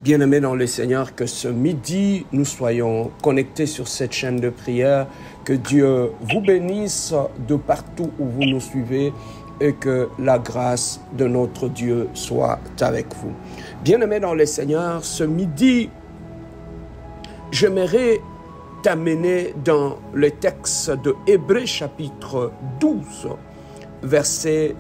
Bien-aimés dans le Seigneur, que ce midi, nous soyons connectés sur cette chaîne de prière, que Dieu vous bénisse de partout où vous nous suivez et que la grâce de notre Dieu soit avec vous. Bien-aimés dans le Seigneur, ce midi, j'aimerais t'amener dans le texte de Hébreux chapitre 12, verset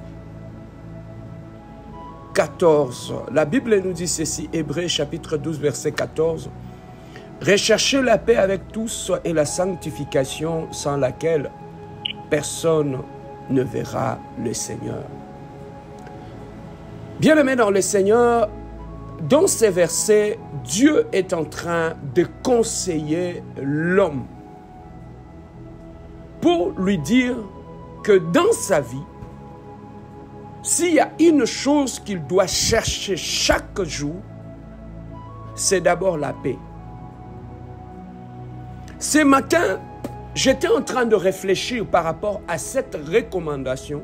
14. La Bible nous dit ceci, Hébreux chapitre 12, verset 14. « Recherchez la paix avec tous et la sanctification sans laquelle personne ne verra le Seigneur. » Bien-aimés dans le Seigneur, dans ces versets, Dieu est en train de conseiller l'homme pour lui dire que dans sa vie, s'il y a une chose qu'il doit chercher chaque jour, c'est d'abord la paix. Ce matin, j'étais en train de réfléchir par rapport à cette recommandation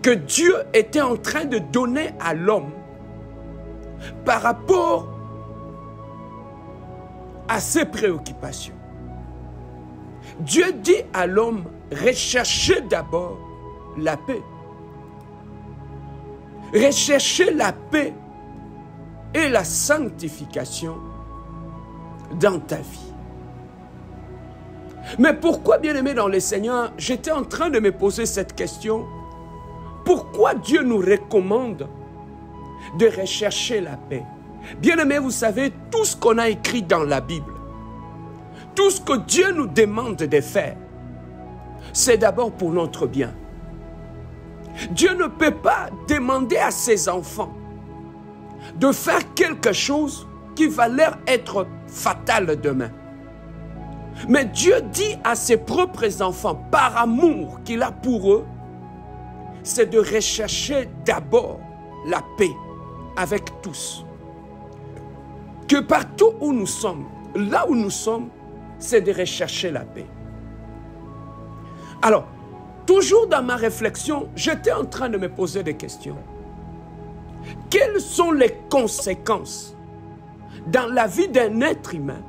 que Dieu était en train de donner à l'homme par rapport à ses préoccupations. Dieu dit à l'homme, recherchez d'abord la paix. Recherchez la paix et la sanctification dans ta vie. Mais pourquoi, bien-aimé dans le Seigneur, j'étais en train de me poser cette question. Pourquoi Dieu nous recommande de rechercher la paix? Bien-aimé, vous savez, tout ce qu'on a écrit dans la Bible, tout ce que Dieu nous demande de faire, c'est d'abord pour notre bien. Dieu ne peut pas demander à ses enfants de faire quelque chose qui va leur être fatal demain. Mais Dieu dit à ses propres enfants, par amour qu'il a pour eux, c'est de rechercher d'abord la paix avec tous. Que partout où nous sommes, là où nous sommes, c'est de rechercher la paix. Alors, toujours dans ma réflexion, j'étais en train de me poser des questions. Quelles sont les conséquences dans la vie d'un être humain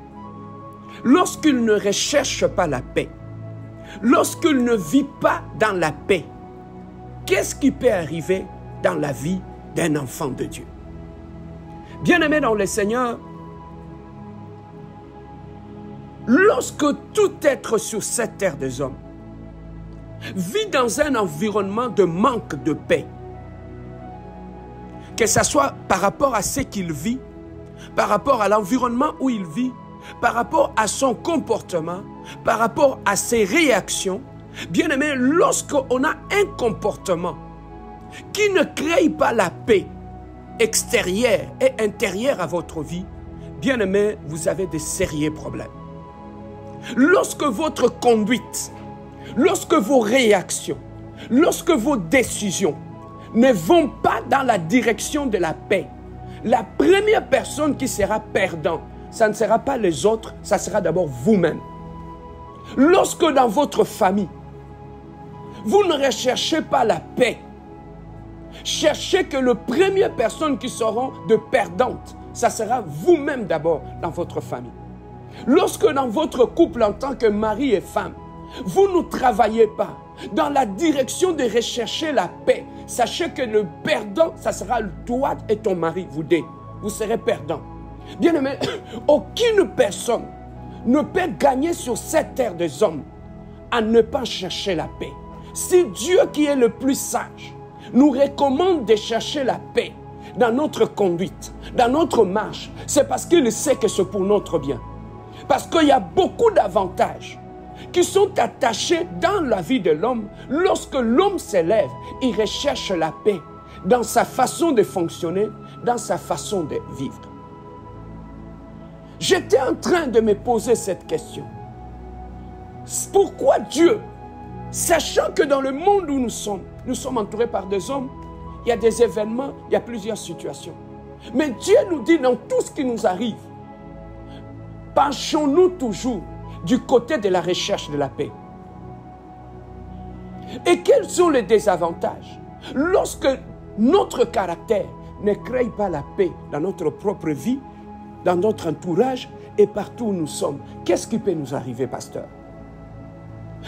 lorsqu'il ne recherche pas la paix, lorsqu'il ne vit pas dans la paix? Qu'est-ce qui peut arriver dans la vie d'un enfant de Dieu? Bien-aimé dans le Seigneur, lorsque tout être sur cette terre des hommes vit dans un environnement de manque de paix, que ce soit par rapport à ce qu'il vit, par rapport à l'environnement où il vit, par rapport à son comportement, par rapport à ses réactions, bien aimé, lorsqu'on a un comportement qui ne crée pas la paix extérieure et intérieure à votre vie, bien aimé, vous avez de sérieux problèmes. Lorsque votre conduite, lorsque vos réactions, lorsque vos décisions ne vont pas dans la direction de la paix, la première personne qui sera perdante, ça ne sera pas les autres, ça sera d'abord vous-même. Lorsque dans votre famille, vous ne recherchez pas la paix, cherchez que les premières personnes qui seront de perdantes, ça sera vous-même d'abord dans votre famille. Lorsque dans votre couple en tant que mari et femme, vous ne travaillez pas dans la direction de rechercher la paix, sachez que le perdant, ça sera toi et ton mari, vous deux. Vous serez perdants. Bien aimé, aucune personne ne peut gagner sur cette terre des hommes à ne pas chercher la paix. Si Dieu qui est le plus sage nous recommande de chercher la paix dans notre conduite, dans notre marche, c'est parce qu'il sait que c'est pour notre bien. Parce qu'il y a beaucoup d'avantages qui sont attachés dans la vie de l'homme. Lorsque l'homme s'élève, il recherche la paix dans sa façon de fonctionner, dans sa façon de vivre. J'étais en train de me poser cette question. Pourquoi Dieu, sachant que dans le monde où nous sommes entourés par des hommes, il y a des événements, il y a plusieurs situations. Mais Dieu nous dit dans tout ce qui nous arrive, penchons-nous toujours du côté de la recherche de la paix. Et quels sont les désavantages? Lorsque notre caractère ne crée pas la paix dans notre propre vie, dans notre entourage et partout où nous sommes, qu'est-ce qui peut nous arriver, pasteur?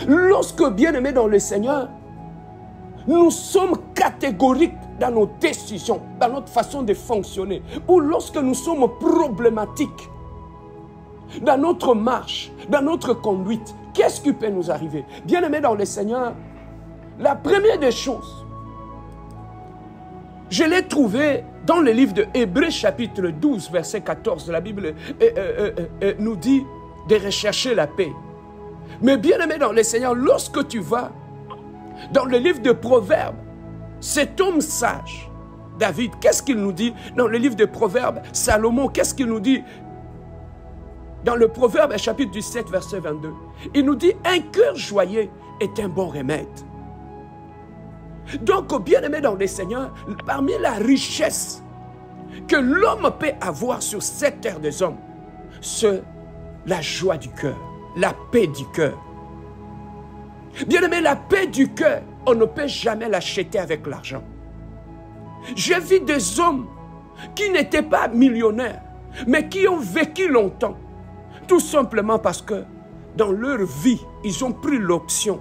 Lorsque, bien-aimés dans le Seigneur, nous sommes catégoriques dans nos décisions, dans notre façon de fonctionner, ou lorsque nous sommes problématiques dans notre marche, dans notre conduite, qu'est-ce qui peut nous arriver? Bien-aimés dans le Seigneur, la première des choses, je l'ai trouvé dans le livre de Hébreux chapitre 12, verset 14. La Bible nous dit de rechercher la paix. Mais bien-aimé dans le Seigneur, lorsque tu vas dans le livre de Proverbes, cet homme sage, David, qu'est-ce qu'il nous dit dans le livre de Proverbes? Salomon, qu'est-ce qu'il nous dit dans le Proverbe chapitre 17, verset 22? Il nous dit, un cœur joyeux est un bon remède. Donc, bien-aimé dans le Seigneur, parmi la richesse que l'homme peut avoir sur cette terre des hommes, c'est la joie du cœur, la paix du cœur. Bien-aimé, la paix du cœur, on ne peut jamais l'acheter avec l'argent. J'ai vu des hommes qui n'étaient pas millionnaires, mais qui ont vécu longtemps, tout simplement parce que dans leur vie, ils ont pris l'option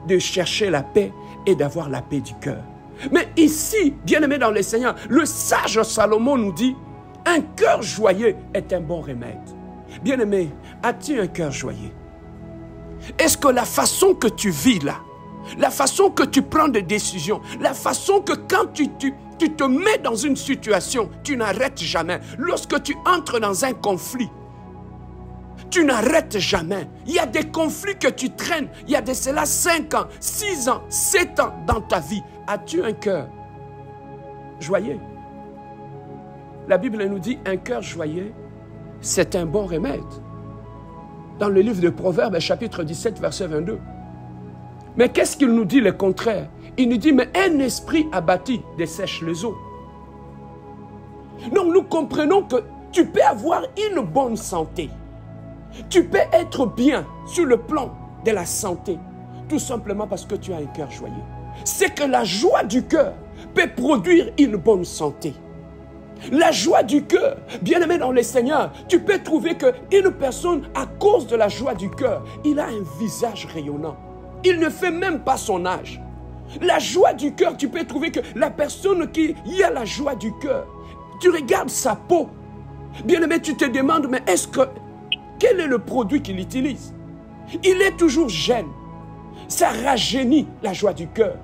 de chercher la paix et d'avoir la paix du cœur. Mais ici, bien-aimé dans le Seigneur, le sage Salomon nous dit, un cœur joyeux est un bon remède. Bien-aimé, as-tu un cœur joyeux? Est-ce que la façon que tu vis là, la façon que tu prends des décisions, la façon que quand tu te mets dans une situation, tu n'arrêtes jamais. Lorsque tu entres dans un conflit, tu n'arrêtes jamais. Il y a des conflits que tu traînes. Il y a de cela 5 ans, 6 ans, 7 ans dans ta vie. As-tu un cœur joyeux? La Bible nous dit un cœur joyeux, c'est un bon remède. Dans le livre de Proverbes, chapitre 17, verset 22. Mais qu'est-ce qu'il nous dit le contraire? Il nous dit, mais un esprit abattu dessèche les eaux. Donc nous comprenons que tu peux avoir une bonne santé. Tu peux être bien sur le plan de la santé, tout simplement parce que tu as un cœur joyeux. C'est que la joie du cœur peut produire une bonne santé. La joie du cœur, bien-aimé dans le Seigneur, tu peux trouver qu'une personne, à cause de la joie du cœur, il a un visage rayonnant. Il ne fait même pas son âge. La joie du cœur, tu peux trouver que la personne qui a la joie du cœur, tu regardes sa peau. Bien-aimé, tu te demandes, mais quel est le produit qu'il utilise? Il est toujours jeune. Ça rajeunit la joie du cœur.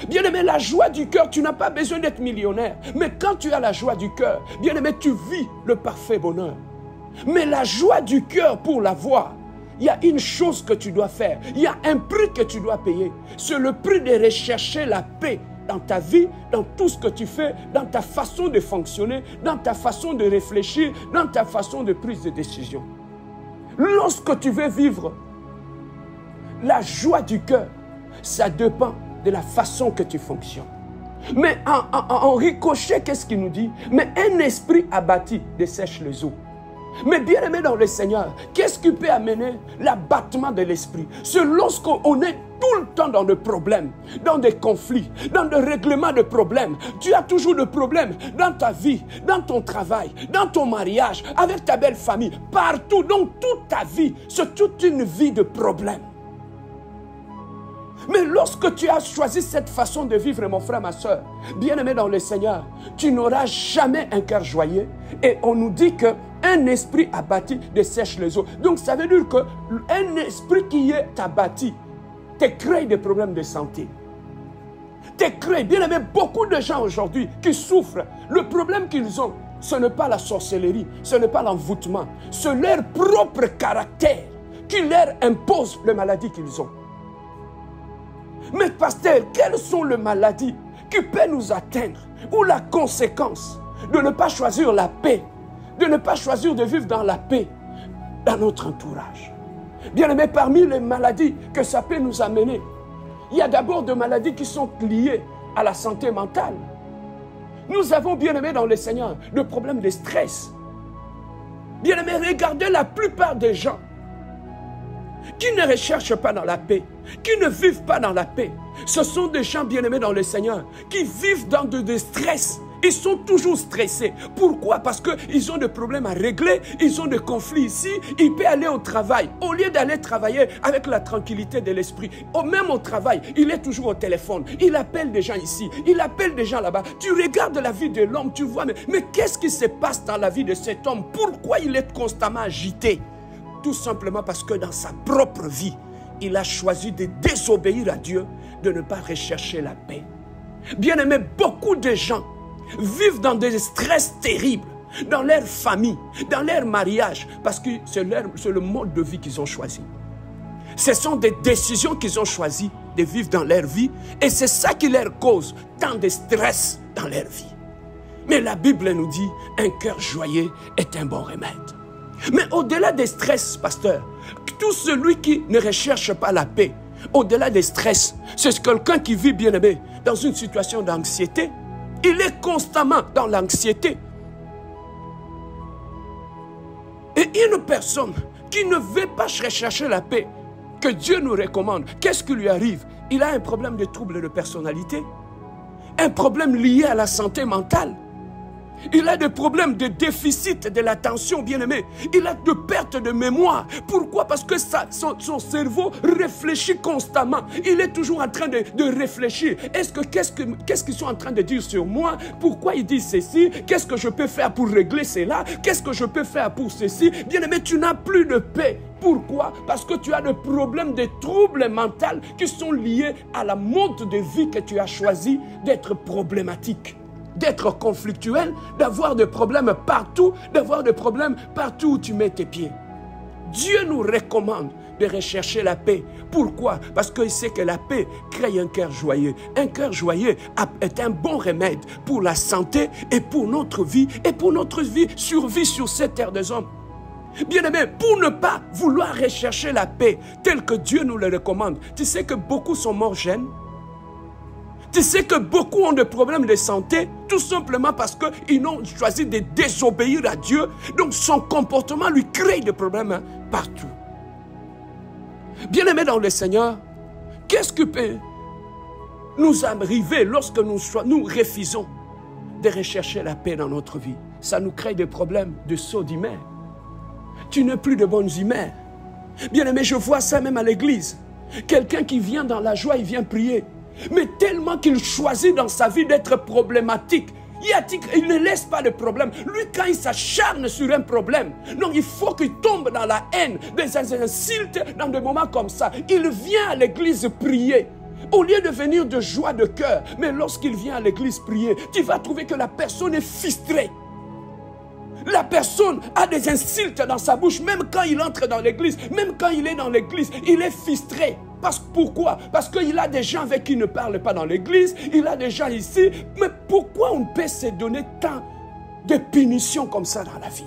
Bien-aimé, la joie du cœur, tu n'as pas besoin d'être millionnaire. Mais quand tu as la joie du cœur, bien-aimé, tu vis le parfait bonheur. Mais la joie du cœur, pour l'avoir, il y a une chose que tu dois faire. Il y a un prix que tu dois payer. C'est le prix de rechercher la paix dans ta vie, dans tout ce que tu fais, dans ta façon de fonctionner, dans ta façon de réfléchir, dans ta façon de prise de décision. Lorsque tu veux vivre la joie du cœur, ça dépend de la façon que tu fonctionnes. Mais en ricochet, qu'est-ce qu'il nous dit? Mais un esprit abattu dessèche les eaux. Mais bien aimé dans le Seigneur, qu'est-ce qui peut amener l'abattement de l'esprit? C'est lorsqu'on est tout le temps dans des problèmes, dans des conflits, dans des règlements de problèmes. Tu as toujours des problèmes dans ta vie, dans ton travail, dans ton mariage, avec ta belle famille, partout, dans toute ta vie. C'est toute une vie de problèmes. Mais lorsque tu as choisi cette façon de vivre, mon frère, ma soeur, bien-aimé dans le Seigneur, tu n'auras jamais un cœur joyeux. Et on nous dit qu'un esprit abattu dessèche les eaux. Donc ça veut dire qu'un esprit qui est abattu te crée des problèmes de santé. Te crée, bien-aimé, beaucoup de gens aujourd'hui qui souffrent. Le problème qu'ils ont, ce n'est pas la sorcellerie, ce n'est pas l'envoûtement. C'est leur propre caractère qui leur impose les maladies qu'ils ont. Mais pasteur, quelles sont les maladies qui peuvent nous atteindre? Ou la conséquence de ne pas choisir la paix, de ne pas choisir de vivre dans la paix dans notre entourage? Bien aimé, parmi les maladies que ça peut nous amener, il y a d'abord des maladies qui sont liées à la santé mentale. Nous avons, bien aimé dans le Seigneur, le problème de stress. Bien aimé, regardez la plupart des gens qui ne recherchent pas dans la paix, qui ne vivent pas dans la paix. Ce sont des gens bien-aimés dans le Seigneur, qui vivent dans des stress Ils sont toujours stressés. Pourquoi? Parce qu'ils ont des problèmes à régler, ils ont des conflits ici, ils peuvent aller au travail. Au lieu d'aller travailler avec la tranquillité de l'esprit, même au travail, il est toujours au téléphone. Il appelle des gens ici, il appelle des gens là-bas. Tu regardes la vie de l'homme, tu vois, mais qu'est-ce qui se passe dans la vie de cet homme? Pourquoi il est constamment agité? Tout simplement parce que dans sa propre vie, il a choisi de désobéir à Dieu, de ne pas rechercher la paix. Bien-aimé, beaucoup de gens vivent dans des stress terribles, dans leur famille, dans leur mariage, parce que c'est le mode de vie qu'ils ont choisi. Ce sont des décisions qu'ils ont choisies de vivre dans leur vie, et c'est ça qui leur cause tant de stress dans leur vie. Mais la Bible nous dit, un cœur joyeux est un bon remède. Mais au-delà des stress, pasteur, tout celui qui ne recherche pas la paix, au-delà des stress, c'est quelqu'un qui vit, bien aimé, dans une situation d'anxiété. Il est constamment dans l'anxiété. Et une personne qui ne veut pas rechercher la paix, que Dieu nous recommande, qu'est-ce qui lui arrive? Il a un problème de trouble de personnalité, un problème lié à la santé mentale. Il a des problèmes de déficit de l'attention, bien-aimé. Il a de perte de mémoire. Pourquoi? Parce que son cerveau réfléchit constamment. Il est toujours en train de réfléchir. Qu'est-ce qu'ils sont en train de dire sur moi? Pourquoi ils disent ceci? Qu'est-ce que je peux faire pour régler cela? Qu'est-ce que je peux faire pour ceci? Bien-aimé, tu n'as plus de paix. Pourquoi? Parce que tu as des problèmes, des troubles mentaux qui sont liés à la mode de vie que tu as choisi d'être problématique, d'être conflictuel, d'avoir des problèmes partout, où tu mets tes pieds. Dieu nous recommande de rechercher la paix. Pourquoi? Parce qu'il sait que la paix crée un cœur joyeux. Un cœur joyeux est un bon remède pour la santé et pour notre vie survie sur cette terre des hommes. Bien-aimé, pour ne pas vouloir rechercher la paix telle que Dieu nous le recommande, tu sais que beaucoup sont morts jeunes. Tu sais que beaucoup ont des problèmes de santé, tout simplement parce qu'ils ont choisi de désobéir à Dieu. Donc son comportement lui crée des problèmes partout. Bien-aimés dans le Seigneur, qu'est-ce qui peut nous arriver lorsque nous refusons de rechercher la paix dans notre vie? Ça nous crée des problèmes de saut d'humeur. Tu n'as plus de bonnes humeurs. Bien-aimé, je vois ça même à l'église. Quelqu'un qui vient dans la joie, il vient prier. Mais tellement qu'il choisit dans sa vie d'être problématique, il ne laisse pas de problème. Lui, quand il s'acharne sur un problème, non, il faut qu'il tombe dans la haine, des insultes, dans des moments comme ça. Il vient à l'église prier. Au lieu de venir de joie de cœur, mais lorsqu'il vient à l'église prier, tu vas trouver que la personne est frustrée. La personne a des insultes dans sa bouche, même quand il entre dans l'église, même quand il est dans l'église, il est frustré. Pourquoi? Parce qu'il a des gens avec qui il ne parle pas dans l'église, il a des gens ici. Mais pourquoi on peut se donner tant de punitions comme ça dans la vie?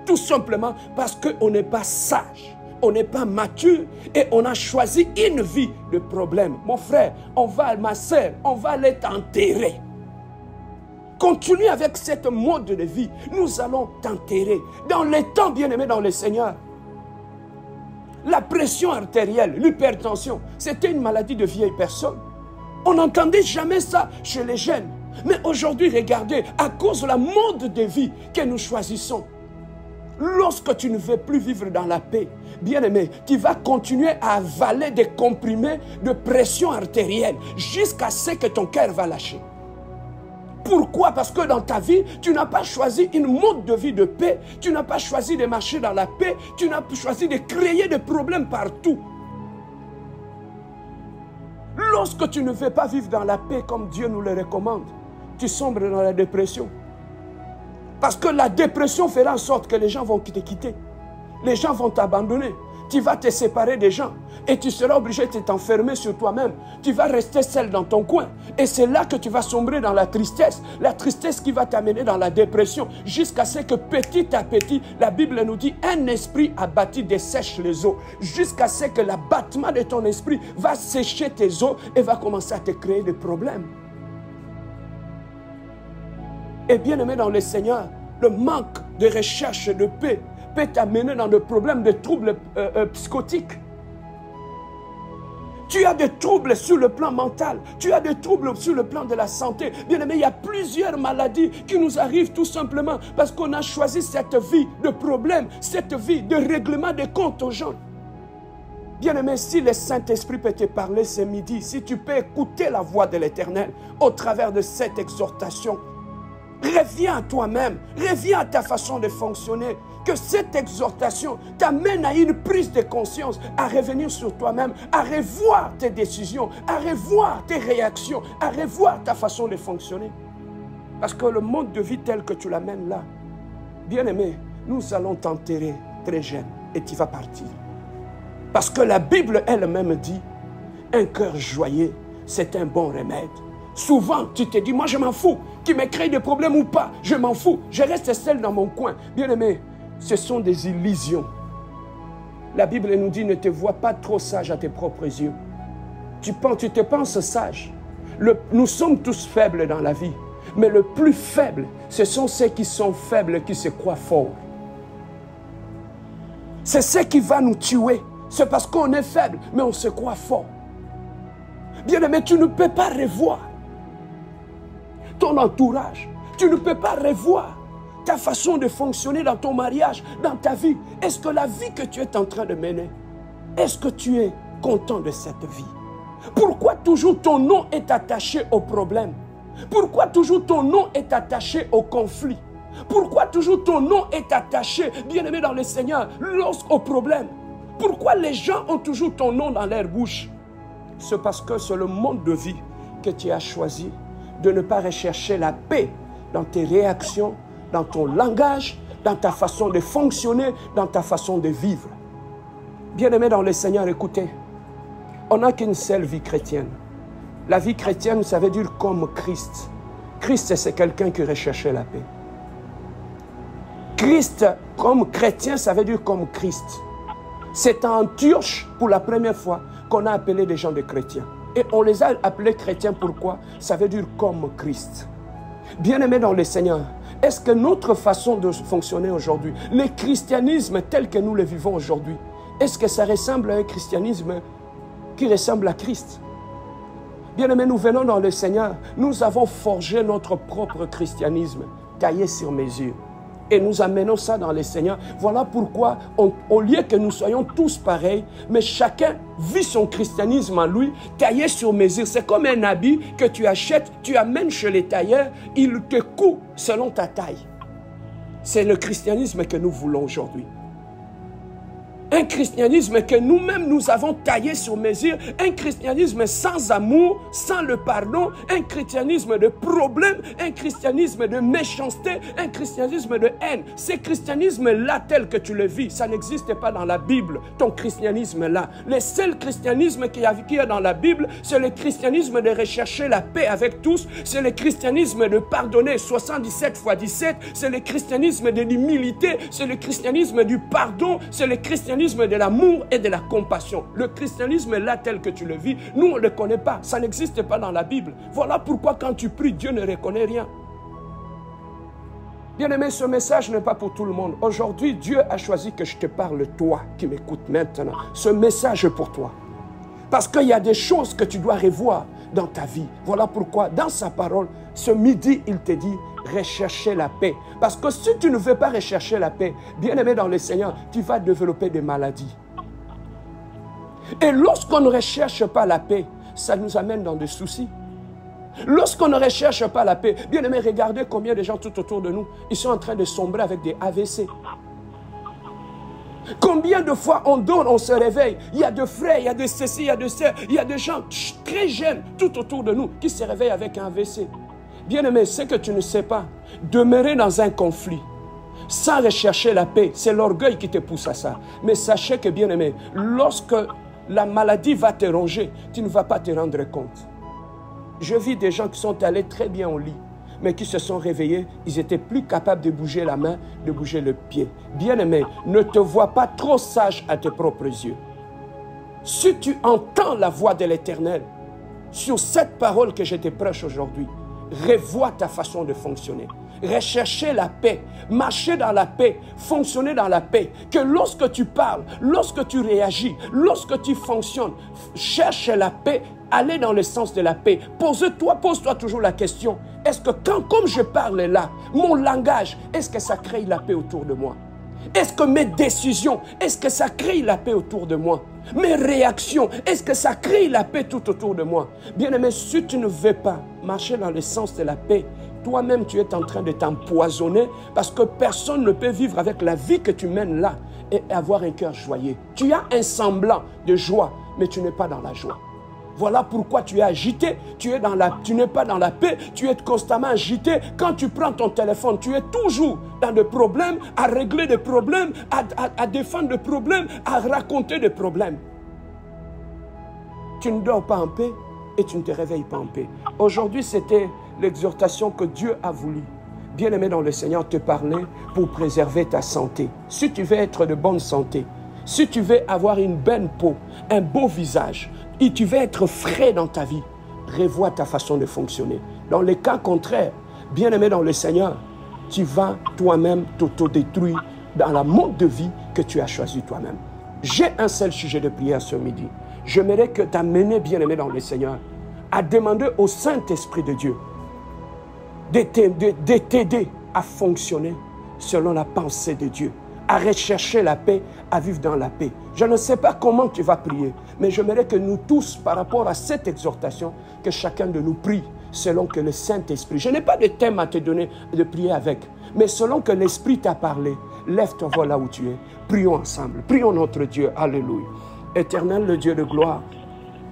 Tout simplement parce qu'on n'est pas sage, on n'est pas mature et on a choisi une vie de problème. Mon frère, ma soeur, on va aller t'enterrer. Continue avec cette mode de vie, nous allons t'enterrer. Dans les temps, bien-aimés dans le Seigneur, la pression artérielle, l'hypertension, c'était une maladie de vieille personne. On n'entendait jamais ça chez les jeunes. Mais aujourd'hui, regardez, à cause de la mode de vie que nous choisissons, lorsque tu ne veux plus vivre dans la paix, bien-aimé, tu vas continuer à avaler des comprimés de pression artérielle jusqu'à ce que ton cœur va lâcher. Pourquoi? Parce que dans ta vie, tu n'as pas choisi une mode de vie de paix, tu n'as pas choisi de marcher dans la paix, tu n'as pas choisi de créer des problèmes partout. Lorsque tu ne veux pas vivre dans la paix comme Dieu nous le recommande, tu sombres dans la dépression. Parce que la dépression fera en sorte que les gens vont te quitter. Les gens vont t'abandonner. Tu vas te séparer des gens et tu seras obligé de t'enfermer sur toi-même. Tu vas rester seul dans ton coin. Et c'est là que tu vas sombrer dans la tristesse. La tristesse qui va t'amener dans la dépression. Jusqu'à ce que petit à petit, la Bible nous dit, un esprit abattu dessèche les eaux. Jusqu'à ce que l'abattement de ton esprit va sécher tes eaux et va commencer à te créer des problèmes. Et bien aimé dans le Seigneur, le manque de recherche de paix peut t'amener dans des problèmes de troubles psychotiques. Tu as des troubles sur le plan mental. Tu as des troubles sur le plan de la santé. Bien-aimé, il y a plusieurs maladies qui nous arrivent tout simplement parce qu'on a choisi cette vie de problèmes, cette vie de règlement des comptes aux gens. Bien-aimé, si le Saint-Esprit peut te parler ce midi, si tu peux écouter la voix de l'Éternel au travers de cette exhortation, reviens à toi-même, reviens à ta façon de fonctionner. Que cette exhortation t'amène à une prise de conscience, à revenir sur toi-même, à revoir tes décisions, à revoir tes réactions, à revoir ta façon de fonctionner. Parce que le mode de vie tel que tu l'amènes là, bien-aimé, nous allons t'enterrer très jeune et tu vas partir. Parce que la Bible elle-même dit, un cœur joyeux, c'est un bon remède. Souvent, tu te dis, moi je m'en fous, qu'il me crée des problèmes ou pas, je m'en fous, je reste seul dans mon coin. Bien-aimé, ce sont des illusions. La Bible nous dit, ne te vois pas trop sage à tes propres yeux. Tu te penses sage. Nous sommes tous faibles dans la vie, mais le plus faible, ce sont ceux qui sont faibles qui se croient forts. C'est ce qui va nous tuer. C'est parce qu'on est faible, mais on se croit fort. Bien-aimé, tu ne peux pas revoir ton entourage. Tu ne peux pas revoir ta façon de fonctionner dans ton mariage, dans ta vie. Est-ce que la vie que tu es en train de mener, est-ce que tu es content de cette vie? Pourquoi toujours ton nom est attaché au problème? Pourquoi toujours ton nom est attaché au conflit? Pourquoi toujours ton nom est attaché, bien-aimé dans le Seigneur, au problème? Pourquoi les gens ont toujours ton nom dans leur bouche? C'est parce que c'est le mode de vie que tu as choisi de ne pas rechercher la paix dans tes réactions, dans ton langage, dans ta façon de fonctionner, dans ta façon de vivre. Bien-aimé dans le Seigneur, écoutez, on n'a qu'une seule vie chrétienne. La vie chrétienne, ça veut dire comme Christ. Christ, c'est quelqu'un qui recherchait la paix. Christ, comme chrétien, ça veut dire comme Christ. C'est en Antioche, pour la première fois, qu'on a appelé des gens de chrétiens. Et on les a appelés chrétiens, pourquoi? Ça veut dire comme Christ. Bien-aimés dans le Seigneur, est-ce que notre façon de fonctionner aujourd'hui, le christianisme tel que nous le vivons aujourd'hui, est-ce que ça ressemble à un christianisme qui ressemble à Christ? Bien-aimés, nous venons dans le Seigneur, nous avons forgé notre propre christianisme, taillé sur mesure. Et nous amenons ça dans le Seigneur. Voilà pourquoi, au lieu que nous soyons tous pareils, mais chacun vit son christianisme en lui, taillé sur mesure. C'est comme un habit que tu achètes, tu amènes chez les tailleurs, il te coud selon ta taille. C'est le christianisme que nous voulons aujourd'hui. Un christianisme que nous-mêmes nous avons taillé sur mesure, un christianisme sans amour, sans le pardon, un christianisme de problème, un christianisme de méchanceté, un christianisme de haine. Ce christianisme-là tel que tu le vis, ça n'existe pas dans la Bible, ton christianisme-là. Le seul christianisme qu'il y a dans la Bible, c'est le christianisme de rechercher la paix avec tous, c'est le christianisme de pardonner 77 fois 17, c'est le christianisme de l'humilité, c'est le christianisme du pardon, c'est le christianisme de l'amour et de la compassion. Le christianisme là tel que tu le vis, nous on ne le connaît pas, ça n'existe pas dans la Bible. Voilà pourquoi quand tu pries, Dieu ne reconnaît rien. Bien-aimé, ce message n'est pas pour tout le monde. Aujourd'hui, Dieu a choisi que je te parle, toi qui m'écoutes maintenant. Ce message est pour toi. Parce qu'il y a des choses que tu dois revoir dans ta vie. Voilà pourquoi, dans sa parole, ce midi, il te dit, rechercher la paix. Parce que si tu ne veux pas rechercher la paix, bien-aimé dans le Seigneur, tu vas développer des maladies. Et lorsqu'on ne recherche pas la paix, ça nous amène dans des soucis. Lorsqu'on ne recherche pas la paix, bien-aimé, regardez combien de gens tout autour de nous, ils sont en train de sombrer avec des AVC. Combien de fois on dort, on se réveille, il y a de frères, il y a de ceci, il y a de ça, il y a des gens très jeunes tout autour de nous qui se réveillent avec un AVC. Bien-aimé, ce que tu ne sais pas, demeurer dans un conflit, sans rechercher la paix, c'est l'orgueil qui te pousse à ça. Mais sachez que, bien-aimé, lorsque la maladie va te ronger, tu ne vas pas te rendre compte. Je vis des gens qui sont allés très bien au lit, mais qui se sont réveillés, ils étaient plus capables de bouger la main, de bouger le pied. Bien-aimé, ne te vois pas trop sage à tes propres yeux. Si tu entends la voix de l'Éternel, sur cette parole que je te prêche aujourd'hui, revois ta façon de fonctionner. rechercher la paix, marcher dans la paix, fonctionner dans la paix. Que lorsque tu parles, lorsque tu réagis, lorsque tu fonctionnes, cherche la paix, aller dans le sens de la paix. Pose-toi toujours la question, est-ce que comme je parle là, mon langage, est-ce que ça crée la paix autour de moi? Est-ce que mes décisions, est-ce que ça crée la paix autour de moi? Mes réactions, est-ce que ça crée la paix tout autour de moi? Bien-aimé, si tu ne veux pas marcher dans le sens de la paix, toi-même tu es en train de t'empoisonner parce que personne ne peut vivre avec la vie que tu mènes là et avoir un cœur joyeux. Tu as un semblant de joie, mais tu n'es pas dans la joie. Voilà pourquoi tu es agité, tu n'es pas dans la paix, tu es constamment agité. Quand tu prends ton téléphone, tu es toujours dans des problèmes, à régler des problèmes, à défendre des problèmes, à raconter des problèmes. Tu ne dors pas en paix et tu ne te réveilles pas en paix. Aujourd'hui, c'était l'exhortation que Dieu a voulu, bien-aimé dans le Seigneur, te parler pour préserver ta santé. Si tu veux être de bonne santé, si tu veux avoir une belle peau, un beau visage, et tu veux être frais dans ta vie, revois ta façon de fonctionner. Dans les cas contraires, bien-aimé dans le Seigneur, tu vas toi-même t'autodétruire dans la mode de vie que tu as choisi toi-même. J'ai un seul sujet de prière ce midi. J'aimerais que t'amener, bien-aimé dans le Seigneur, à demander au Saint-Esprit de Dieu de t'aider à fonctionner selon la pensée de Dieu, à rechercher la paix, à vivre dans la paix. Je ne sais pas comment tu vas prier, mais j'aimerais que nous tous, par rapport à cette exhortation, que chacun de nous prie selon que le Saint-Esprit... Je n'ai pas de thème à te donner de prier avec, mais selon que l'Esprit t'a parlé, lève ton voix là où tu es. Prions ensemble, prions notre Dieu. Alléluia. Éternel, le Dieu de gloire,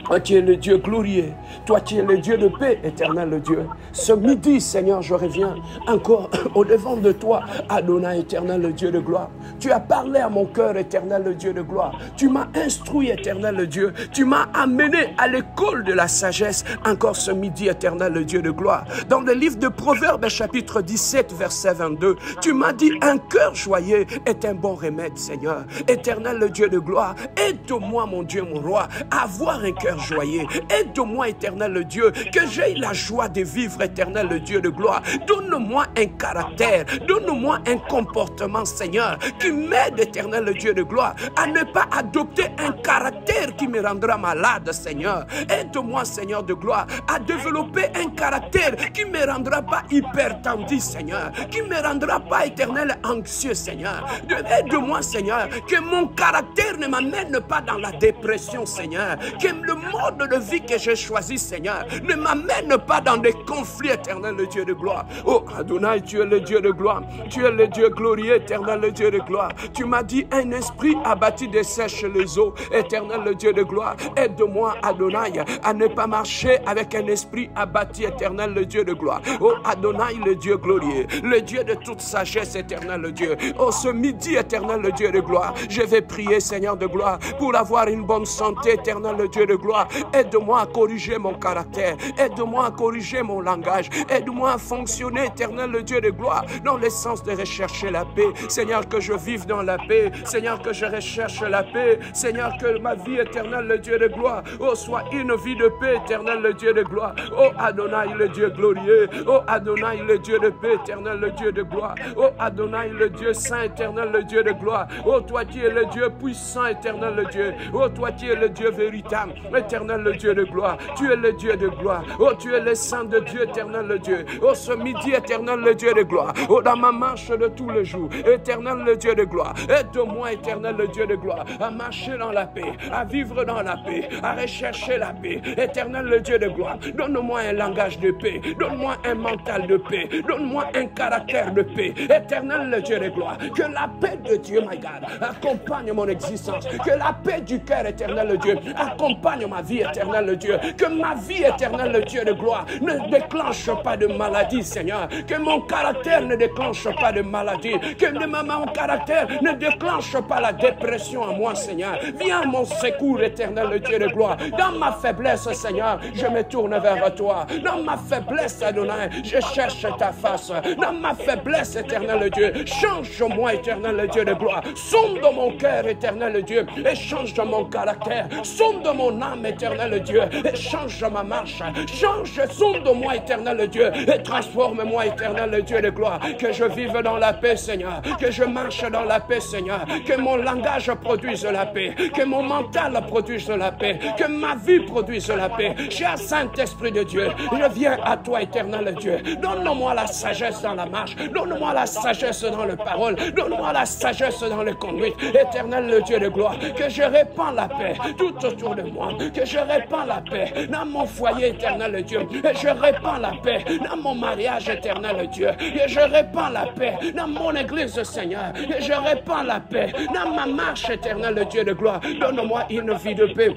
toi tu es le Dieu glorieux, toi tu es le Dieu de paix, éternel le Dieu. Ce midi, Seigneur, je reviens encore au devant de toi, Adonai, éternel le Dieu de gloire. Tu as parlé à mon cœur, éternel le Dieu de gloire. Tu m'as instruit, éternel le Dieu. Tu m'as amené à l'école de la sagesse, encore ce midi, éternel le Dieu de gloire. Dans le livre de Proverbes, chapitre 17, verset 22, tu m'as dit, un cœur joyeux est un bon remède, Seigneur. Éternel le Dieu de gloire, aide-moi, mon Dieu, mon roi, à avoir un cœur joyeux. Aide-moi, éternel le Dieu, que j'aie la joie de vivre, éternel le Dieu de gloire. Donne-moi un caractère, donne-moi un comportement, Seigneur, qui m'aide, éternel le Dieu de gloire, à ne pas adopter un caractère qui me rendra malade, Seigneur. Aide-moi, Seigneur de gloire, à développer un caractère qui ne me rendra pas hypertendu, Seigneur, qui ne me rendra pas, éternel, anxieux, Seigneur. Aide-moi, Seigneur, que mon caractère ne m'amène pas dans la dépression, Seigneur, que le mode de vie que j'ai choisi, Seigneur, ne m'amène pas dans des conflits, éternel le Dieu de gloire. Oh Adonai, tu es le Dieu de gloire, tu es le Dieu glorieux, éternel le Dieu de gloire. Tu m'as dit, un esprit abattu dessèche les eaux, éternel le Dieu de gloire. Aide-moi, Adonai, à ne pas marcher avec un esprit abattu, éternel le Dieu de gloire. Oh Adonai, le Dieu glorieux, le Dieu de toute sagesse, éternel le Dieu. Oh ce midi, éternel le Dieu de gloire, je vais prier, Seigneur de gloire, pour avoir une bonne santé, éternel le Dieu de gloire. Aide-moi à corriger mon caractère, aide-moi à corriger mon langage, aide-moi à fonctionner, éternel le Dieu de gloire, dans le sens de rechercher la paix. Seigneur, que je vive dans la paix, Seigneur, que je recherche la paix, Seigneur, que ma vie, éternel le Dieu de gloire, oh, soit une vie de paix, éternel le Dieu de gloire. Oh Adonai, le Dieu glorieux, oh Adonai, le Dieu de paix, éternel le Dieu de gloire. Oh Adonai, le Dieu saint, éternel le Dieu de gloire. Oh toi qui es le Dieu puissant, éternel le Dieu. Oh toi qui es le Dieu véritable, éternel le Dieu de gloire. Tu es le Dieu de gloire. Oh tu es le saint de Dieu, éternel le Dieu. Oh ce midi, éternel le Dieu de gloire. Oh dans ma marche de tous les jours, éternel le Dieu de gloire. Aide-moi, éternel le Dieu de gloire, à marcher dans la paix, à vivre dans la paix, à rechercher la paix. Éternel le Dieu de gloire, donne-moi un langage de paix, donne-moi un mental de paix, donne-moi un caractère de paix. Éternel le Dieu de gloire, que la paix de Dieu, my God, accompagne mon existence, que la paix du cœur, éternel le Dieu, accompagne ma vie, éternel le Dieu, que ma vie, éternel le Dieu de gloire, ne déclenche pas de maladie, Seigneur, que mon caractère ne déclenche pas de maladie, que mon caractère ne déclenche pas la dépression en moi, Seigneur. Viens à mon secours, éternel le Dieu de gloire. Dans ma faiblesse, Seigneur, je me tourne vers toi. Dans ma faiblesse, Adonai, je cherche ta face. Dans ma faiblesse, éternel le Dieu, change-moi, éternel le Dieu de gloire. Sonde mon cœur, éternel le Dieu, et change mon caractère. Sonde mon âme, âme, éternel Dieu, et change ma marche, change, sonde-moi, éternel Dieu, et transforme-moi, éternel Dieu de gloire, que je vive dans la paix, Seigneur, que je marche dans la paix, Seigneur, que mon langage produise la paix, que mon mental produise la paix, que ma vie produise la paix. Cher Saint-Esprit de Dieu, je viens à toi, éternel Dieu, donne-moi la sagesse dans la marche, donne-moi la sagesse dans les paroles, donne-moi la sagesse dans les conduites, éternel le Dieu de gloire, que je répands la paix tout autour de moi, que je répands la paix dans mon foyer, éternel Dieu, et je répands la paix dans mon mariage, éternel Dieu, et je répands la paix dans mon église, Seigneur, et je répands la paix dans ma marche, éternel Dieu de gloire. Donne-moi une vie de paix.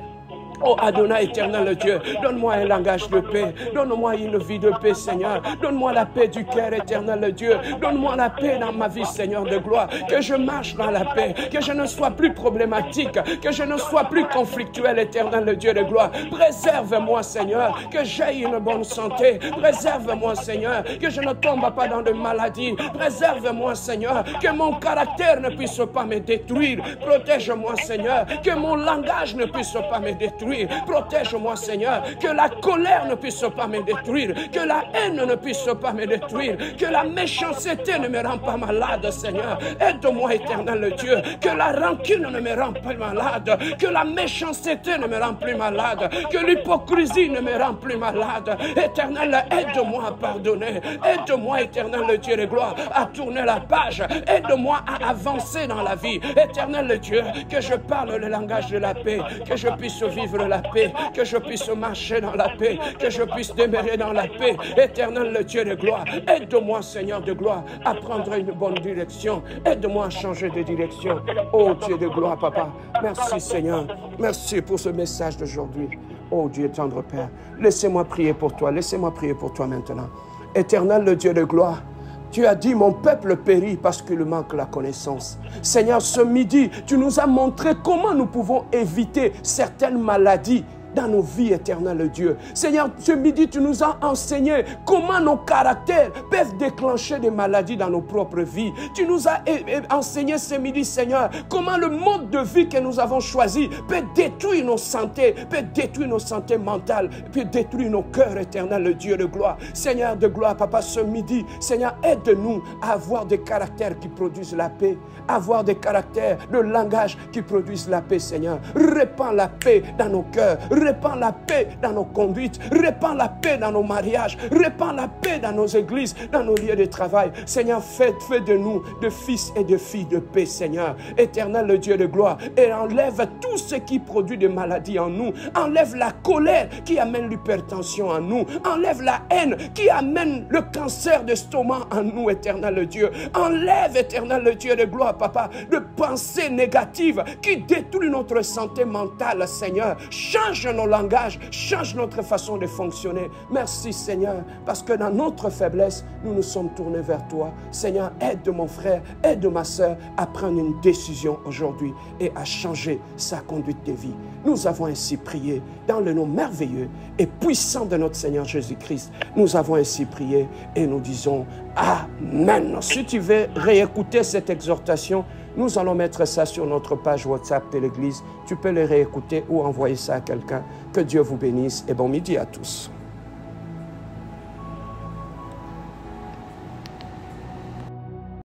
Oh Adonai, éternel Dieu, donne-moi un langage de paix, donne-moi une vie de paix, Seigneur, donne-moi la paix du cœur, éternel Dieu, donne-moi la paix dans ma vie, Seigneur de gloire, que je marche dans la paix, que je ne sois plus problématique, que je ne sois plus conflictuel, éternel Dieu de gloire. Préserve-moi, Seigneur, que j'aie une bonne santé, préserve-moi, Seigneur, que je ne tombe pas dans de maladies, préserve-moi, Seigneur, que mon caractère ne puisse pas me détruire, protège-moi, Seigneur, que mon langage ne puisse pas me détruire. Protège-moi, Seigneur, que la colère ne puisse pas me détruire, que la haine ne puisse pas me détruire, que la méchanceté ne me rend pas malade, Seigneur. Aide-moi, éternel Dieu, que la rancune ne me rend pas malade, que la méchanceté ne me rend plus malade, que l'hypocrisie ne me rend plus malade. Éternel, aide-moi à pardonner, aide-moi, éternel Dieu de gloire, à tourner la page, aide-moi à avancer dans la vie. Éternel Dieu, que je parle le langage de la paix, que je puisse vivre la paix, que je puisse marcher dans la paix, que je puisse demeurer dans la paix. Éternel le Dieu de gloire, aide-moi, Seigneur de gloire, à prendre une bonne direction. Aide-moi à changer de direction. Oh Dieu de gloire, Papa, merci Seigneur, merci pour ce message d'aujourd'hui. Oh Dieu tendre Père, laissez-moi prier pour toi, laissez-moi prier pour toi maintenant. Éternel le Dieu de gloire, tu as dit, mon peuple périt parce qu'il manque la connaissance. Seigneur, ce midi, tu nous as montré comment nous pouvons éviter certaines maladies dans nos vies, éternel Dieu. Seigneur, ce midi, tu nous as enseigné comment nos caractères peuvent déclencher des maladies dans nos propres vies. Tu nous as enseigné ce midi, Seigneur, comment le mode de vie que nous avons choisi peut détruire nos santé, peut détruire nos santé mentales, peut détruire nos cœurs, éternel Dieu de gloire. Seigneur de gloire, Papa, ce midi, Seigneur, aide-nous à avoir des caractères qui produisent la paix, avoir des caractères de langage qui produisent la paix, Seigneur. Répands la paix dans nos cœurs, répands la paix dans nos conduites, répands la paix dans nos mariages, répands la paix dans nos églises, dans nos lieux de travail. Seigneur, fais de nous de fils et de filles de paix, Seigneur. Éternel le Dieu de gloire, et enlève tout ce qui produit des maladies en nous. Enlève la colère qui amène l'hypertension en nous. Enlève la haine qui amène le cancer d'estomac en nous, éternel Dieu. Enlève, éternel Dieu de gloire, Papa, de pensées négatives qui détruisent notre santé mentale, Seigneur. Change nos langages, change notre façon de fonctionner. Merci, Seigneur, parce que dans notre faiblesse, nous nous sommes tournés vers toi. Seigneur, aide mon frère, aide ma soeur à prendre une décision aujourd'hui et à changer sa conduite de vie. Nous avons ainsi prié dans le nom merveilleux et puissant de notre Seigneur Jésus-Christ. Nous avons ainsi prié et nous disons Amen. Si tu veux réécouter cette exhortation, nous allons mettre ça sur notre page WhatsApp de l'Église. Tu peux le réécouter ou envoyer ça à quelqu'un. Que Dieu vous bénisse et bon midi à tous.